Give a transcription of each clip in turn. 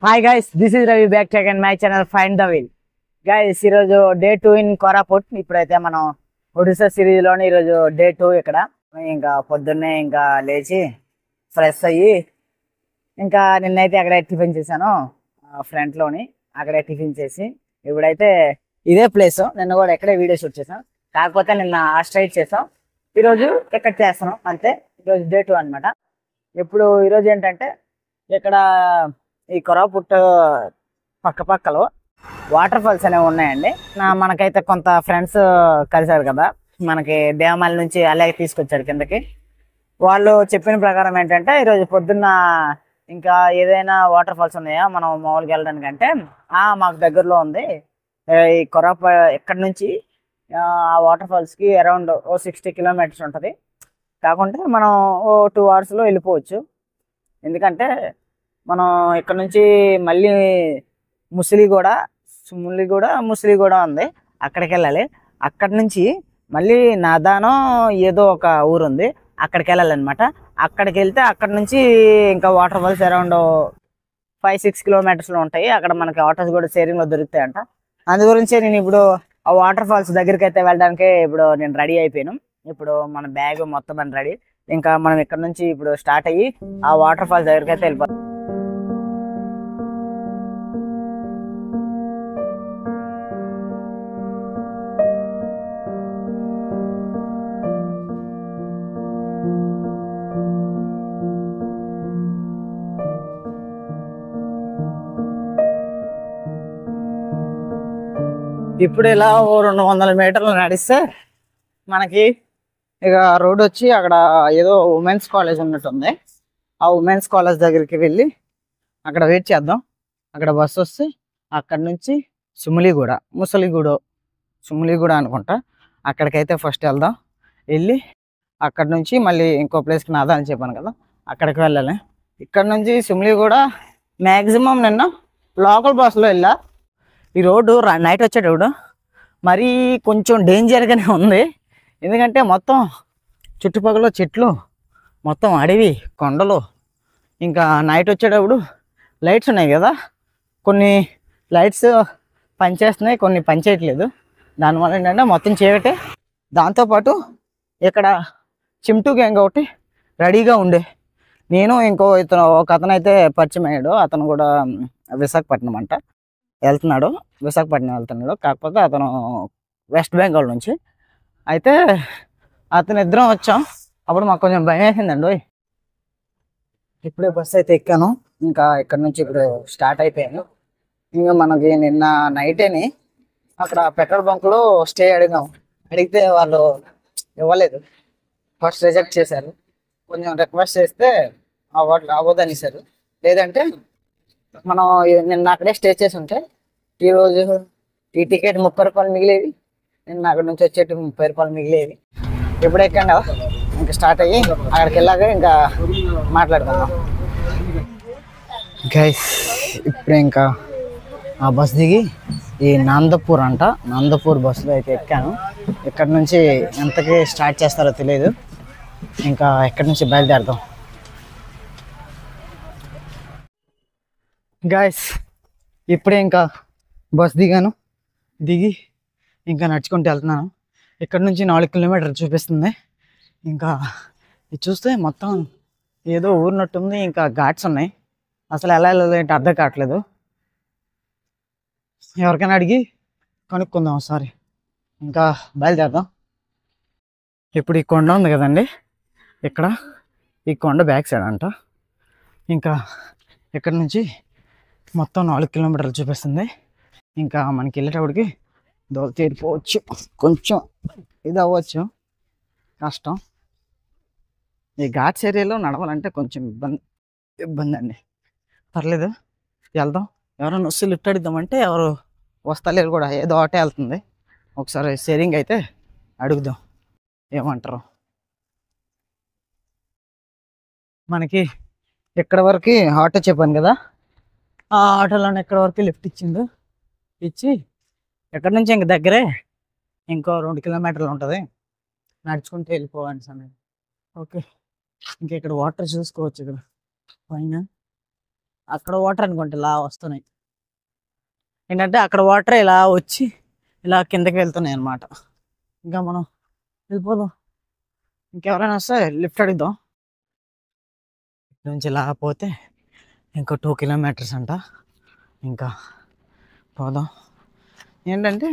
Hi guys, this is Ravi back again my channel find the wheel. Guys, ఈరోజు day 2 in Koraput. ఇప్పుడైతే మనం ఒడిశా సిరీస్లోని ఈరోజు day 2 ఇక్కడ. ఇంకా పొద్దున్నే ఇంకా లేచి ఫ్రెష్ అయ్యి ఇంకా నిన్నైతే అక్కడే టిఫిన్ చేశాను, ఫ్రంట్లోని అక్కడే టిఫిన్ చేసి ఇప్పుడైతే ఇదే ప్లేస్. నిన్న కూడా ఎక్కడే వీడియో షూట్ చేసాం, కాకపోతే నిన్న స్ట్రైట్ చేసాం, ఈరోజు ఇక్కడ చేస్తున్నాం అంతే. ఈరోజు డే 2 అనమాట. ఇప్పుడు ఈరోజు ఏంటంటే ఇక్కడ ఈ కొరాపుట్ పక్కలో వాటర్ ఫాల్స్ అనేవి ఉన్నాయండి. మనకైతే కొంత ఫ్రెండ్స్ కలిసారు కదా, మనకి దేవమల్లి నుంచి అలాగే తీసుకొచ్చారు కిందకి. వాళ్ళు చెప్పిన ప్రకారం ఏంటంటే ఈరోజు పొద్దున్న ఇంకా ఏదైనా వాటర్ ఫాల్స్ ఉన్నాయా మనం మామూలుగా వెళ్ళడానికి అంటే మాకు దగ్గరలో ఉంది ఈ ఇక్కడ నుంచి ఆ వాటర్ ఫాల్స్కి అరౌండ్ 60 కిలోమీటర్స్ ఉంటుంది. కాకుంటే మనం 2 అవర్స్లో వెళ్ళిపోవచ్చు. ఎందుకంటే మనం ఇక్కడ నుంచి మళ్ళీ ముసిలిగూడ ఉంది, అక్కడికి వెళ్ళాలి. అక్కడి నుంచి మళ్ళీ నాదానో ఏదో ఒక ఊరు ఉంది, అక్కడికి వెళ్ళాలన్నమాట. అక్కడికి వెళ్తే అక్కడ నుంచి ఇంకా వాటర్ ఫాల్స్ అరౌండ్ 5-6 కిలోమీటర్స్లో ఉంటాయి. అక్కడ మనకి ఆటోస్ కూడా షేరింగ్లో దొరుకుతాయంట. అందు గురించి నేను ఇప్పుడు ఆ వాటర్ ఫాల్స్ దగ్గరికి అయితే వెళ్ళడానికి ఇప్పుడు నేను రెడీ అయిపోయాను. ఇప్పుడు మన బ్యాగ్ మొత్తం అని రెడీ. ఇంకా మనం ఇక్కడ నుంచి ఇప్పుడు స్టార్ట్ అయ్యి ఆ వాటర్ ఫాల్స్ దగ్గరికి అయితే వెళ్ళిపోతాం. ఇప్పుడు ఇలా 200 మీటర్లు నడిస్తే మనకి ఇక రోడ్ వచ్చి అక్కడ ఏదో ఉమెన్స్ కాలేజ్ ఉన్నట్టుంది. ఆ ఉమెన్స్ కాలేజ్ దగ్గరికి వెళ్ళి అక్కడ వెయిట్ చేద్దాం. అక్కడ బస్సు వస్తే అక్కడ నుంచి సుములిగూడ అనుకుంటా, అక్కడికైతే ఫస్ట్ వెళ్దాం. వెళ్ళి అక్కడ నుంచి మళ్ళీ ఇంకో ప్లేస్కి నాదా అని చెప్పాను కదా, అక్కడికి వెళ్ళాలి. ఇక్కడ నుంచి సుములిగూడ మ్యాక్సిమం నిన్న లోకల్ బస్సులో వెళ్ళా. ఈ రోడ్డు నైట్ వచ్చేటప్పుడు మరీ కొంచెం డేంజర్గానే ఉంది. ఎందుకంటే మొత్తం చుట్టుపక్కల చెట్లు, మొత్తం అడవి, కొండలు. ఇంకా నైట్ వచ్చేటప్పుడు లైట్స్ ఉన్నాయి కదా, కొన్ని లైట్స్ పనిచేస్తున్నాయి, కొన్ని పనిచేయట్లేదు. దానివల్ల ఏంటంటే మొత్తం చీకటే. దాంతోపాటు ఇక్కడ చిమ్టు గ్యాంగ్ ఒకటి రెడీగా ఉండే. నేను ఒక అతను అయితే పరిచయం అయ్యాడు. అతను కూడా విశాఖపట్నం వెళ్తున్నాడు. కాకపోతే అతను వెస్ట్ బెంగాల్ నుంచి. అయితే అతను ఇద్దరం వచ్చాం. అప్పుడు మాకు కొంచెం భయం వేసిందండి. ఇప్పుడే బస్సు అయితే ఎక్కాను. ఇంకా ఇక్కడ నుంచి ఇప్పుడు స్టార్ట్ అయిపోయాను. ఇంకా మనకి నిన్న నైటేని అక్కడ పెట్రోల్ బంక్లో స్టే అడిగితే వాళ్ళు ఇవ్వలేదు. ఫస్ట్ రిజెక్ట్ చేశారు. కొంచెం రిక్వెస్ట్ చేస్తే అవ్వదనిసారు. లేదంటే మనం నిన్న అక్కడే స్టే చేసి ఉంటే ఈరోజు ఈ టికెట్ 30 రూపాయలు మిగిలేవి, నిన్న అక్కడ నుంచి వచ్చేటి 30 రూపాయలు మిగిలేవి. ఎప్పుడు ఎక్కండి ఇంకా స్టార్ట్ అయ్యి అక్కడికి వెళ్ళాక ఇంకా మాట్లాడుకుందాం. గైస్, ఇప్పుడు ఇంకా ఆ బస్ దిగి ఈ నందపూర్ బస్సులో అయితే ఎక్కాను. ఇక్కడ నుంచి ఎంతకి స్టార్ట్ చేస్తారో తెలియదు. ఇంకా ఎక్కడి నుంచి బయలుదేరదాం. గైస్, ఇప్పుడే ఇంకా బస్ దిగి ఇంకా నడుచుకుంటూ వెళ్తున్నాను. ఇక్కడ నుంచి 4 కిలోమీటర్లు చూపిస్తుంది. ఇంకా ఇది చూస్తే మొత్తం ఏదో ఊరినట్టుంది. ఇంకా ఘాట్స్ ఉన్నాయి. అసలు ఎలా వెళ్ళాలంటే అర్థం కావట్లేదు. ఎవరికైనా అడిగి కనుక్కుందాం ఒకసారి. ఇంకా బయలుదేరదాం. ఇప్పుడు ఈ కొండ ఉంది కదండి, ఇక్కడ ఈ కొండ బ్యాక్ సైడ్ అంట. ఇంకా ఇక్కడ నుంచి మొత్తం 4 కిలోమీటర్లు చూపిస్తుంది. ఇంకా మనకి వెళ్ళేటప్పటికి దోల తీరిపోవచ్చు, కొంచెం ఇది అవ్వచ్చు, కష్టం. ఈ ఘాట్స్ ఏరియాలో నడవాలంటే కొంచెం ఇబ్బంది అండి. పర్లేదు, వెళ్దాం. ఎవరైనా వస్తే లిఫ్ట్ అడుగుదామంటే ఎవరు వస్తలేరు కూడా, ఏదో ఆటే వెళ్తుంది. ఒకసారి షేరింగ్ అయితే అడుగుదాం, ఏమంటారు. మనకి ఇక్కడ వరకు ఆటో చెప్పాను కదా, ఆ ఆటోలోనే ఇక్కడ వరకు లిఫ్ట్ ఇచ్చి ఎక్కడి నుంచి ఇంక దగ్గరే ఇంకో 2 కిలోమీటర్లు ఉంటుంది, నడుచుకుంటూ వెళ్ళిపోవాలి సమయం. ఓకే, ఇంకా ఇక్కడ వాటర్ చూసుకోవచ్చు. ఇక్కడ పైన అక్కడ వాటర్ అనుకుంటే ఇలా వస్తున్నాయి. ఏంటంటే అక్కడ వాటర్ ఇలా వచ్చి ఇలా కిందకి వెళ్తున్నాయి అన్నమాట. ఇంకా మనం వెళ్ళిపోదాం. ఇంకెవరైనా వస్తే లిఫ్ట్ అడుగుదాం. ఇక్కడి నుంచి ఇలా పోతే ఇంకో 2 కిలోమీటర్స్ అంట. ఇంకా పోదాం. ఏంటంటే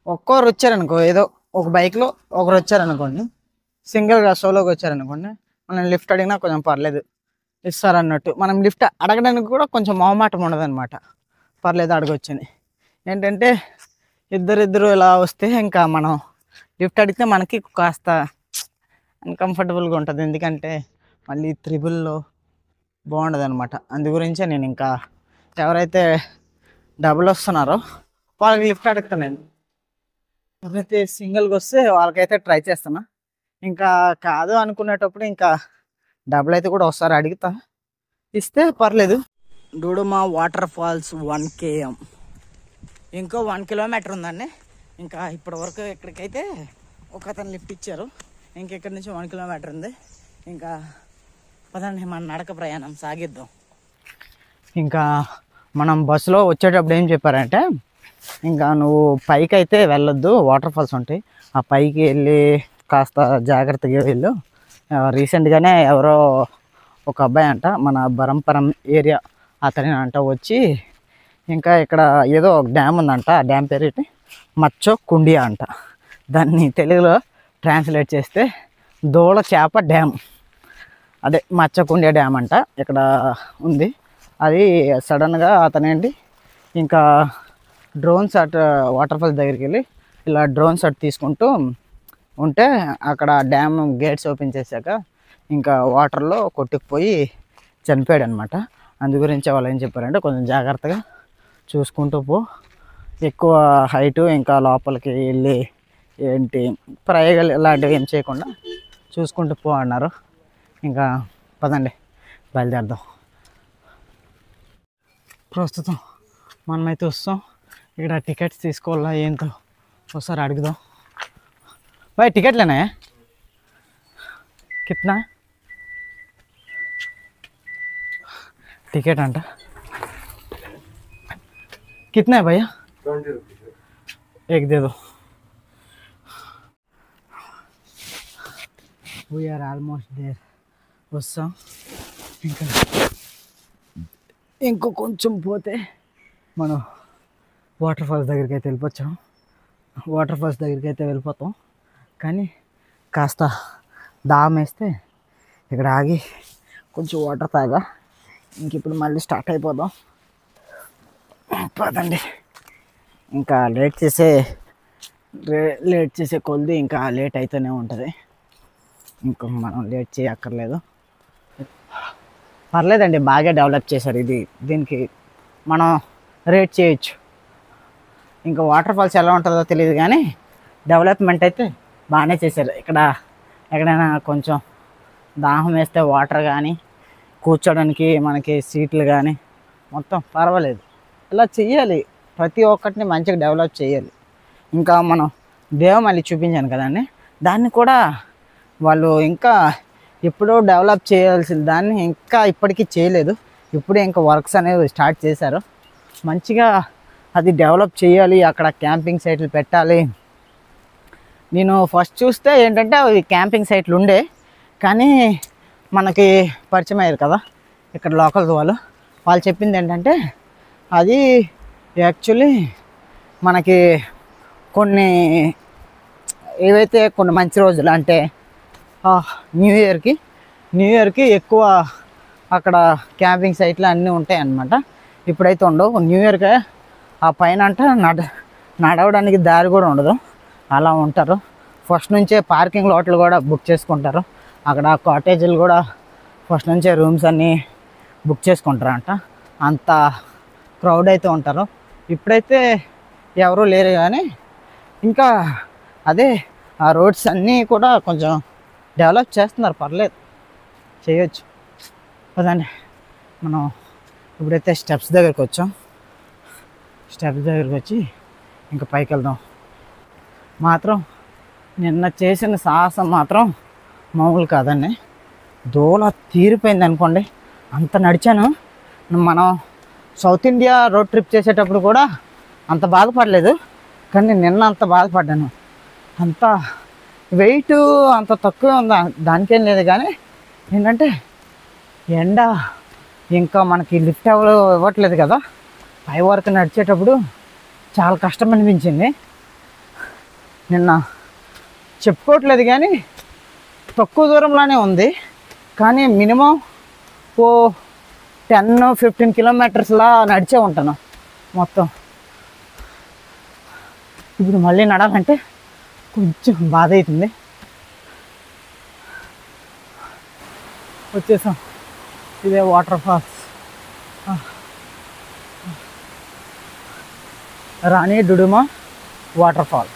ఒక్కొరు వచ్చారనుకో, ఏదో ఒక బైక్లో ఒకరు వచ్చారనుకోండి, సింగిల్గా సోలోగా వచ్చారనుకోండి, మనం లిఫ్ట్ అడిగినా కొంచెం పర్లేదు ఇస్తారన్నట్టు. మనం లిఫ్ట్ అడగడానికి కూడా కొంచెం మొహమాటం ఉండదు అనమాట. పర్లేదు అడగొచ్చని. ఏంటంటే ఇద్దరిద్దరు ఇలా వస్తే ఇంకా మనం లిఫ్ట్ అడిగితే మనకి కాస్త అన్కంఫర్టబుల్గా ఉంటుంది. ఎందుకంటే మళ్ళీ త్రిబుల్లో బాగుండదు అనమాట. అందు గురించే నేను ఇంకా ఎవరైతే డబుల్ వస్తున్నారో వాళ్ళకి లిఫ్ట్ అడుగుతాను. నేను ఎవరైతే సింగిల్గా వస్తే వాళ్ళకైతే ట్రై చేస్తాను. ఇంకా కాదు అనుకునేటప్పుడు ఇంకా డబుల్ అయితే కూడా వస్తారు, అడుగుతా, ఇస్తే పర్లేదు. డూడుమా వాటర్ ఫాల్స్ 1 km, ఇంకో 1 కిలోమీటర్ ఉందండి. ఇంకా ఇప్పటి వరకు ఇక్కడికైతే ఒక అతను లిఫ్ట్ ఇచ్చారు. ఇంకెక్కడి నుంచి 1 కిలోమీటర్ ఉంది. ఇంకా పదండి మన నడక ప్రయాణం సాగిద్దాం. ఇంకా మనం బస్సులో వచ్చేటప్పుడు ఏం చెప్పారంటే, ఇంకా నువ్వు పైకి అయితే వెళ్ళొద్దు, వాటర్ ఫాల్స్ ఉంటాయి, ఆ పైకి వెళ్ళి కాస్త జాగ్రత్తగా వెళ్ళు. రీసెంట్గానే ఎవరో ఒక అబ్బాయి అంట మన బరంపురం ఏరియా అతని అంట వచ్చి, ఇంకా ఇక్కడ ఏదో ఒక డ్యామ్ ఉందంట, ఆ డ్యామ్ పేరు మచ్చో కుండియా అంట. దాన్ని తెలుగులో ట్రాన్స్లేట్ చేస్తే దోళ చేప డ్యామ్, అదే మచ్చకుండియా డ్యామ్ అంట ఇక్కడ ఉంది. అది సడన్గా అతనేంటి ఇంకా డ్రోన్ షాట్ వాటర్ ఫాల్స్ దగ్గరికి వెళ్ళి ఇలా డ్రోన్ షాట్ తీసుకుంటూ ఉంటే అక్కడ డ్యామ్ గేట్స్ ఓపెన్ చేశాక ఇంకా వాటర్లో కొట్టుకుపోయి చనిపోయాడు అనమాట. అందు గురించి వాళ్ళు ఏం చెప్పారంటే, కొంచెం జాగ్రత్తగా చూసుకుంటూ పో, ఎక్కువ హైటు ఇంకా లోపలికి వెళ్ళి ఏంటి ప్రయోగాలు ఇలాంటివి ఏం చేయకుండా చూసుకుంటూ పో అన్నారు. ఇంకా పదండి బయలుదేరదాం. ప్రస్తుతం మనమైతే వస్తాం. ఇక్కడ టికెట్స్ తీసుకోవాలా ఏంటో ఒకసారి అడుగుదాం. भाई टिकट लेना है, कितना टिकट अंटा, कितना है भैया? 20 रुपये एक दे दो. We are almost there. వస్తాం. ఇంకో కొంచెం పోతే మనం వాటర్ ఫాల్స్ దగ్గరికి అయితే వెళ్ళిపోతాం. వాటర్ ఫాల్స్ దగ్గరికి అయితే వెళ్ళిపోతాం. కానీ కాస్త దాహం వేస్తే ఇక్కడ ఆగి కొంచెం వాటర్ తాగా, ఇంక ఇప్పుడు మళ్ళీ స్టార్ట్ అయిపోదాం. పదండి. ఇంకా లేట్ చేసే కొద్ది ఇంకా లేట్ అవుతూనే ఉంటుంది. ఇంకా మనం లేట్ చేయక్కర్లేదు. పర్లేదండి, బాగా డెవలప్ చేశారు. దీనికి మనం రేట్ చేయొచ్చు. ఇంకా వాటర్ ఫాల్స్ ఎలా ఉంటుందో తెలియదు కానీ డెవలప్మెంట్ అయితే బాగానే చేశారు. ఇక్కడ ఎక్కడైనా కొంచెం దాహం వేస్తే వాటర్ కానీ కూర్చోడానికి మనకి సీట్లు కానీ మొత్తం పర్వాలేదు. ఇలా చెయ్యాలి, ప్రతి ఒక్కటిని మంచిగా డెవలప్ చేయాలి. ఇంకా మనం దేవమల్లి చూపించాను కదండి, దాన్ని కూడా వాళ్ళు ఇంకా ఎప్పుడో డెవలప్ చేయాల్సిన దాన్ని ఇంకా ఇప్పటికీ చేయలేదు. ఇప్పుడే ఇంకా వర్క్స్ అనేవి స్టార్ట్ చేశారు. మంచిగా అది డెవలప్ చేయాలి, అక్కడ క్యాంపింగ్ సైట్లు పెట్టాలి. నేను ఫస్ట్ చూస్తే ఏంటంటే అవి క్యాంపింగ్ సైట్లు ఉండే, కానీ మనకి పరిచయం అయ్యారు కదా ఇక్కడ లోకల్ వాళ్ళు చెప్పింది ఏంటంటే, అది యాక్చువల్లీ మనకి కొన్ని ఏవైతే కొన్ని మంచి రోజులు అంటే న్యూ ఇయర్కి ఎక్కువ అక్కడ క్యాంపింగ్ సైట్లు అన్నీ ఉంటాయి అన్నమాట. ఇప్పుడైతే ఉండవు. న్యూ ఇయర్కి ఆ పైన అంటే నడవడానికి దారి కూడా ఉండదు, అలా ఉంటారు. ఫస్ట్ నుంచే పార్కింగ్ లాట్లు కూడా బుక్ చేసుకుంటారు. అక్కడ కాటేజీలు కూడా ఫస్ట్ నుంచే రూమ్స్ అన్నీ బుక్ చేసుకుంటారంట. అంత క్రౌడ్ అయితే ఉంటారు. ఇప్పుడైతే ఎవరూ లేరు కానీ ఇంకా అదే ఆ రోడ్స్ అన్నీ కూడా కొంచెం డెవలప్ చేస్తున్నారు, పర్లేదు, చేయొచ్చు. కదండి మనం ఇప్పుడైతే స్టెప్స్ దగ్గరికి వచ్చాం. స్టెప్స్ దగ్గరికి వచ్చి ఇంకా పైకి వెళ్దాం. మాత్రం నిన్న చేసిన సాహసం మాత్రం మామూలు కాదండి. దూల తీరిపోయింది అనుకోండి. అంత నడిచాను, మనం సౌత్ ఇండియా రోడ్ ట్రిప్ చేసేటప్పుడు కూడా అంత బాధపడలేదు, కానీ నిన్న అంత బాధపడ్డాను. అంత వెయిట్ అంత తక్కువే ఉంది, దానికేం లేదు. కానీ ఏంటంటే ఎండ ఇంకా మనకి లిఫ్ట్ ఇవ్వట్లేదు కదా, పై వరకు నడిచేటప్పుడు చాలా కష్టం అనిపించింది. నిన్న చెప్పుకోవట్లేదు కానీ తక్కువ దూరంలోనే ఉంది, కానీ మినిమం 10-15 కిలోమీటర్స్లా నడిచే ఉంటాను మొత్తం. ఇప్పుడు మళ్ళీ నడాలంటే కొంచెం బాధ అవుతుంది. వచ్చేసాం, ఇదే water falls, Rani Duduma water fall.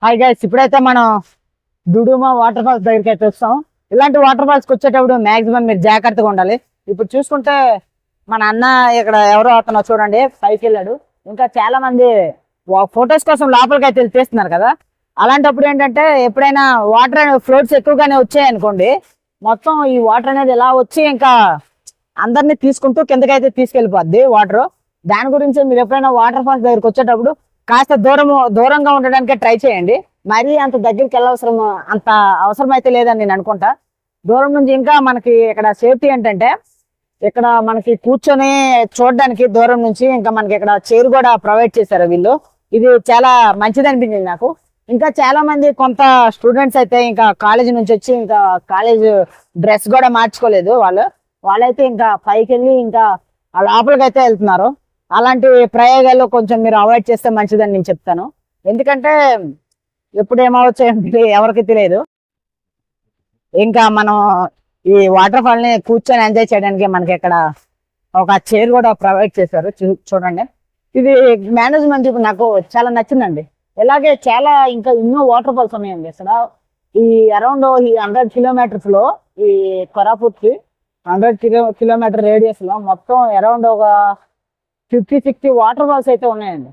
Hi guys, ఇప్పుడైతే మనం డుడుమా వాటర్ ఫాల్స్ దగ్గరికి అయితే వస్తాం. ఇలాంటి వాటర్ ఫాల్స్కి వచ్చేటప్పుడు మ్యాక్సిమం మీరు జాగ్రత్తగా ఉండాలి. ఇప్పుడు చూసుకుంటే మన అన్న ఇక్కడ ఎవరో అతను చూడండి పైకి వెళ్ళాడు. ఇంకా చాలా మంది ఫొటోస్ కోసం లోపలికి అయితే తీస్తున్నారు కదా. అలాంటప్పుడు ఏంటంటే ఎప్పుడైనా వాటర్ ఫ్లోట్స్ ఎక్కువగానే వచ్చాయి అనుకోండి, మొత్తం ఈ వాటర్ అనేది ఎలా వచ్చి ఇంకా అందరినీ తీసుకుంటూ కిందకైతే తీసుకెళ్ళిపోద్ది వాటర్. దాని గురించి మీరు ఎప్పుడైనా వాటర్ ఫాల్స్ దగ్గరికి వచ్చేటప్పుడు కాస్త దూరంగా ఉండడానికే ట్రై చేయండి. మరీ అంత దగ్గరికి అంత అవసరం అయితే లేదని నేను అనుకుంటా. దూరం నుంచి ఇంకా మనకి ఇక్కడ సేఫ్టీ ఏంటంటే ఇక్కడ మనకి కూర్చొని చూడడానికి దూరం నుంచి ఇంకా మనకి ఇక్కడ చైర్ కూడా ప్రొవైడ్ చేశారు వీళ్ళు. ఇది చాలా మంచిది అనిపించింది నాకు. ఇంకా చాలా మంది కొంత స్టూడెంట్స్ అయితే ఇంకా కాలేజ్ నుంచి వచ్చి ఇంకా కాలేజ్ డ్రెస్ కూడా మార్చుకోలేదు. వాళ్ళైతే ఇంకా పైకి వెళ్ళి ఇంకా లోపలికి అయితే వెళ్తున్నారు. అలాంటి ప్రయోగాలు కొంచెం మీరు అవాయిడ్ చేస్తే మంచిదని నేను చెప్తాను. ఎందుకంటే ఎప్పుడు ఏమవచ్చు ఎవరికి తెలియదు. ఇంకా మనం ఈ వాటర్ ఫాల్ ని కూర్చొని ఎంజాయ్ చేయడానికి మనకి ఇక్కడ ఒక చైర్ కూడా ప్రొవైడ్ చేశారు. చూడండి, ఇది మేనేజ్మెంట్ నాకు చాలా నచ్చిందండి. ఇలాగే చాలా ఇంకా ఎన్నో వాటర్ ఫాల్స్ ఉన్నాయండి ఇక్కడ. ఈ అరౌండ్ 100 కిలోమీటర్స్ లో ఈ కొరాపుట్ కి 100 కిలోమీటర్ రేడియస్ లో మొత్తం అరౌండ్ ఒక 50-60 వాటర్ ఫాల్స్ అయితే ఉన్నాయండి.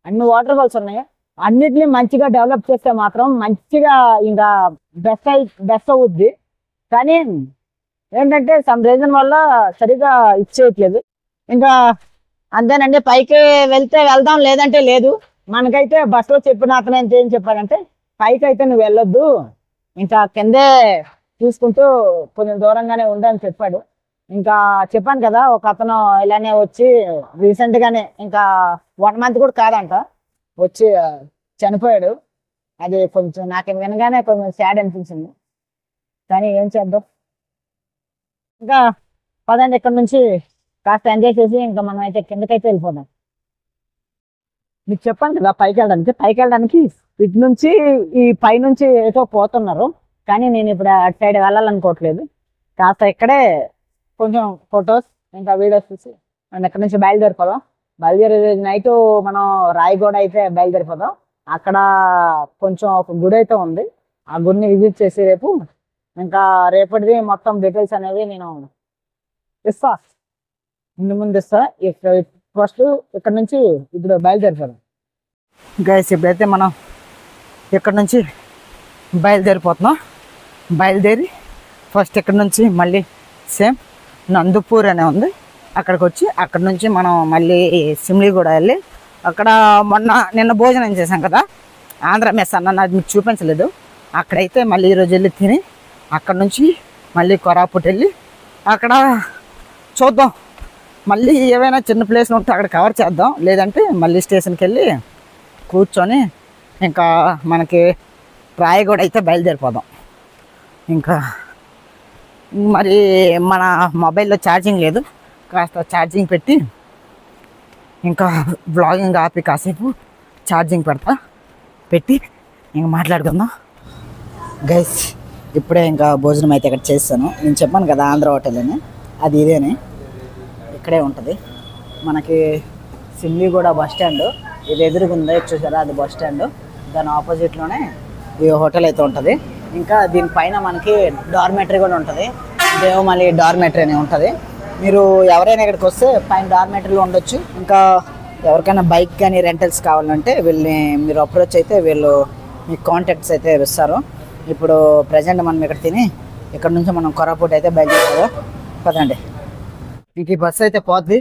అన్ని వాటర్ ఫాల్స్ ఉన్నాయి. అన్నిటిని మంచిగా డెవలప్ చేస్తే మాత్రం మంచిగా ఇంకా బెస్ట్ అవుద్ది. కానీ ఏంటంటే సమ్ రీజన్ వల్ల సరిగా ఇచ్చేయట్లేదు. ఇంకా అంతేనండి, పైకి వెళ్దాం లేదంటే లేదు. మనకైతే బస్సులో చెప్పిన అతను ఏం చెప్పాడంటే పైకి అయితే నువ్వు వెళ్ళొద్దు, ఇంకా కిందే చూసుకుంటూ కొంచెం దూరంగానే ఉండని చెప్పాడు. ఇంకా చెప్పాను కదా, ఒక అతను ఇలానే వచ్చి రీసెంట్ గానే ఇంకా 1 month కూడా కాదంట వచ్చి చనిపోయాడు. అది కొంచెం నాకు వినగానే కొంచెం సాడ్ అనిపించింది. కానీ ఏం చేద్దాం, ఇంకా పదండి ఇక్కడ నుంచి కాస్త ఎంజాయ్ చేసి ఇంకా మనం అయితే కిందకైతే వెళ్ళిపోదాం. మీకు చెప్పాను కదా పైకి వెళ్ళడానికి ఇటు నుంచి ఈ పై నుంచి ఏదో పోతున్నారు. కానీ నేను ఇప్పుడు అటు సైడ్ వెళ్ళాలనుకోవట్లేదు. కాస్త ఇక్కడే కొంచెం ఫొటోస్ ఇంకా వీడియోస్ చూసి మనం ఎక్కడి నుంచి బయలుదేరి నైట్ మనం రాయగూడ అయితే బయలుదేరిపోదాం. అక్కడ కొంచెం ఒక గుడి అయితే ఉంది, ఆ గుడిని విజిట్ చేసి ఇంకా రేపటిది మొత్తం డీటెయిల్స్ అనేవి నేను ఇస్తా, ముందు ఇస్తా. ఫస్ట్ ఇక్కడ నుంచి ఇప్పుడు బయలుదేరిపోదాం గైస్. ఇప్పుడైతే మనం ఇక్కడ నుంచి బయలుదేరిపోతున్నాం. బయలుదేరి ఫస్ట్ ఇక్కడ నుంచి మళ్ళీ సేమ్ నందుపూర్ అనే ఉంది, అక్కడికి వచ్చి అక్కడ నుంచి మనం మళ్ళీ సిమ్లీగూడ వెళ్ళి అక్కడ నిన్న భోజనం చేసాం కదా ఆంధ్ర మెస్ అన్న, అది మీకు చూపించలేదు. అక్కడైతే మళ్ళీ ఈరోజు వెళ్ళి తిని అక్కడ నుంచి మళ్ళీ కొరాపుట్ వెళ్ళి అక్కడ చూద్దాం, మళ్ళీ ఏవైనా చిన్న ప్లేస్లు ఉంటే అక్కడ కవర్ చేద్దాం, లేదంటే మళ్ళీ స్టేషన్కి వెళ్ళి కూర్చొని ఇంకా మనకి రాయగూడ అయితే బయలుదేరిపోదాం. ఇంకా మరి మన మొబైల్లో ఛార్జింగ్ లేదు, కాస్త ఛార్జింగ్ పెట్టి ఇంకా బ్లాగింగ్ ఆపి కాసేపు ఛార్జింగ్ పెట్టి ఇంక మాట్లాడుకుందాం. గైస్ ఇప్పుడే ఇంకా భోజనం అయితే ఇక్కడ చేస్తాను. నేను చెప్పాను కదా ఆంధ్ర హోటల్ అని, అది ఇదేనే, ఇక్కడే ఉంటుంది. మనకి సిమ్లీగూడ బస్ స్టాండ్ ఇది ఎదురుగుందా చూసారా, అది బస్ స్టాండ్, దాని ఆపోజిట్లోనే ఈ హోటల్ అయితే ఉంటుంది. ఇంకా దీనిపైన మనకి డార్మెటరీ కూడా ఉంటుంది, దేవమల్లి డార్మెటరీ అని ఉంటుంది. మీరు ఎవరైనా ఇక్కడికి వస్తే పైన డార్మెటరీలో ఉండొచ్చు. ఇంకా ఎవరికైనా బైక్ కానీ రెంటల్స్ కావాలంటే వీళ్ళని మీరు అప్రోచ్ అయితే వీళ్ళు మీకు కాంటాక్ట్స్ అయితే ఇస్తారు. ఇప్పుడు ప్రజెంట్ మనం ఇక్కడ తిని ఇక్కడ నుంచి మనం కొరాపుట్ అయితే బయలుదేరారు. పదండి, ఇంక ఈ బస్సు అయితే పోద్ది,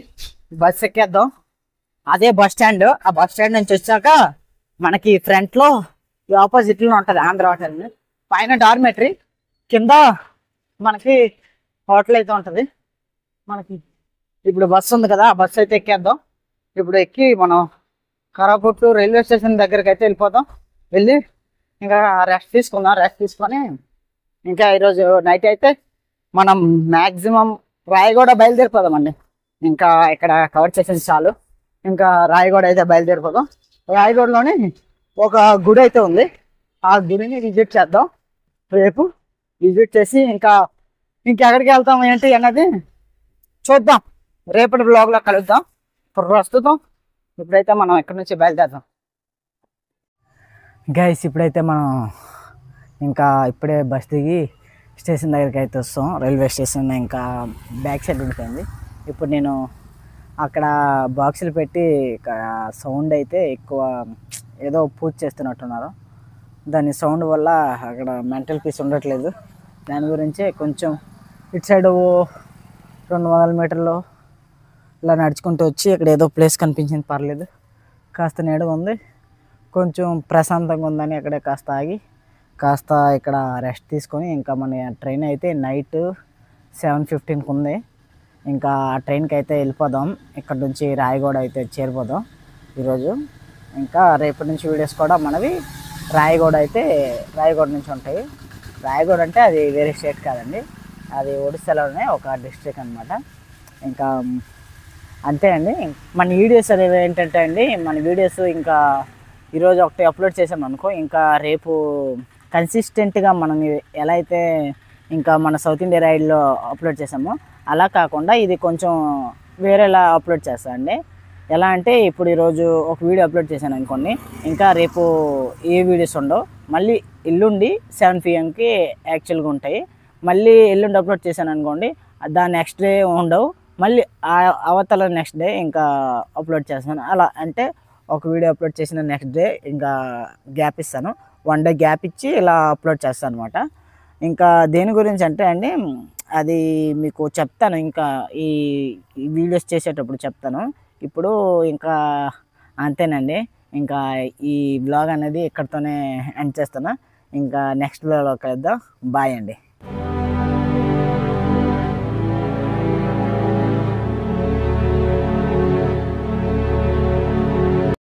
బస్సు ఎక్కేద్దాం. అదే బస్ స్టాండ్, ఆ బస్ స్టాండ్ నుంచి వచ్చాక మనకి ఫ్రంట్లో ఈ ఆపోజిట్లో ఉంటుంది ఆంధ్ర హోటల్. పైన డార్మెటరీ, కింద మనకి హోటల్ అయితే ఉంటుంది. మనకి ఇప్పుడు బస్సు ఉంది కదా, ఆ బస్సు అయితే ఎక్కేద్దాం. ఇప్పుడు ఎక్కి మనం కొరాపుట్ రైల్వే స్టేషన్ దగ్గరికి అయితే వెళ్ళిపోదాం. వెళ్ళి ఇంకా రెస్ట్ తీసుకుందాం. రెస్ట్ తీసుకొని ఇంకా ఈరోజు నైట్ అయితే మనం మ్యాక్సిమం రాయగూడ బయలుదేరిపోదామండి. ఇంకా ఇక్కడ కవర్ చేసేది చాలు, ఇంకా రాయగూడ అయితే బయలుదేరిపోదాం. రాయగూడలోని ఒక గుడి అయితే ఉంది, ఆ గుడిని విజిట్ చేద్దాం. రేపు విజిట్ చేసి ఇంకా ఎక్కడికి వెళ్తాం ఏంటి అన్నది చూద్దాం, రేపటి బ్లాగ్లో కలుద్దాం. ప్రస్తుతం ఇప్పుడైతే మనం ఇక్కడ నుంచి బయలుదేరుదాం. గైస్ ఇప్పుడైతే మనం ఇంకా ఇప్పుడే బస్ దిగి స్టేషన్ దగ్గరికి అయితే వస్తాం. రైల్వే స్టేషన్ ఇంకా బ్యాక్ సైడ్ ఉంటుంది. ఇప్పుడు నేను అక్కడ బాక్సులు పెట్టి సౌండ్ అయితే ఎక్కువ ఏదో పూజ చేస్తున్నట్టున్నారు, దాని సౌండ్ వల్ల అక్కడ మెంటల్ పీస్ ఉండట్లేదు. దాని గురించి కొంచెం ఇటు సైడ్ 200 మీటర్లు ఇలా నడుచుకుంటూ వచ్చి ఇక్కడ ఏదో ప్లేస్ కనిపించింది, పర్లేదు, కాస్త నీడగా ఉంది, కొంచెం ప్రశాంతంగా ఉందని అక్కడే కాస్త ఆగి కాస్త ఇక్కడ రెస్ట్ తీసుకొని ఇంకా మన ట్రైన్ అయితే నైట్ 7:15కి ఉంది. ఇంకా ఆ ట్రైన్కి అయితే వెళ్ళిపోదాం. ఇక్కడ నుంచి రాయగూడ అయితే చేరిపోదాం ఈరోజు. ఇంకా రేపటి నుంచి వీడియోస్ కూడా మనవి రాయగూడ నుంచి ఉంటాయి. రాయగూడ అంటే అది వేరే స్టేట్ కాదండి, అది ఒడిస్సాలోనే ఒక డిస్ట్రిక్ట్ అనమాట. ఇంకా అంతే అండి. మన వీడియోస్ అనేవి ఏంటంటే అండి, మన వీడియోస్ ఇంకా ఈరోజు ఒకటి అప్లోడ్ చేసాం అనుకో, ఇంకా రేపు కన్సిస్టెంట్గా మనం ఎలా అయితే ఇంకా మన సౌత్ ఇండియా రైడ్లో అప్లోడ్ చేసామో అలా కాకుండా ఇది కొంచెం వేరేలా అప్లోడ్ చేస్తా అండి. ఎలా అంటే ఇప్పుడు ఈరోజు ఒక వీడియో అప్లోడ్ చేశాను అనుకోండి, ఇంకా రేపు ఏ వీడియోస్ ఉండవు, మళ్ళీ ఎల్లుండి 7 PM యాక్చువల్గా ఉంటాయి. మళ్ళీ ఎల్లుండి అప్లోడ్ చేశాను అనుకోండి, దాని నెక్స్ట్ డే ఉండవు, మళ్ళీ అవతల నెక్స్ట్ డే ఇంకా అప్లోడ్ చేస్తాను. అలా అంటే ఒక వీడియో అప్లోడ్ చేసిన నెక్స్ట్ డే ఇంకా గ్యాప్ ఇస్తాను, 1 డే గ్యాప్ ఇచ్చి ఇలా అప్లోడ్ చేస్తాను అనమాట. ఇంకా దేని గురించి అంటే అండి, అది మీకు చెప్తాను ఇంకా ఈ వీడియోస్ చేసేటప్పుడు చెప్తాను. ఇప్పుడు ఇంకా అంతేనండి, ఇంకా ఈ బ్లాగ్ అనేది ఇక్కడితోనే ఎండ్ చేస్తాను. ఇంకా నెక్స్ట్ బ్లాగ్లో కలుద్దాం. బాయ్ అండి.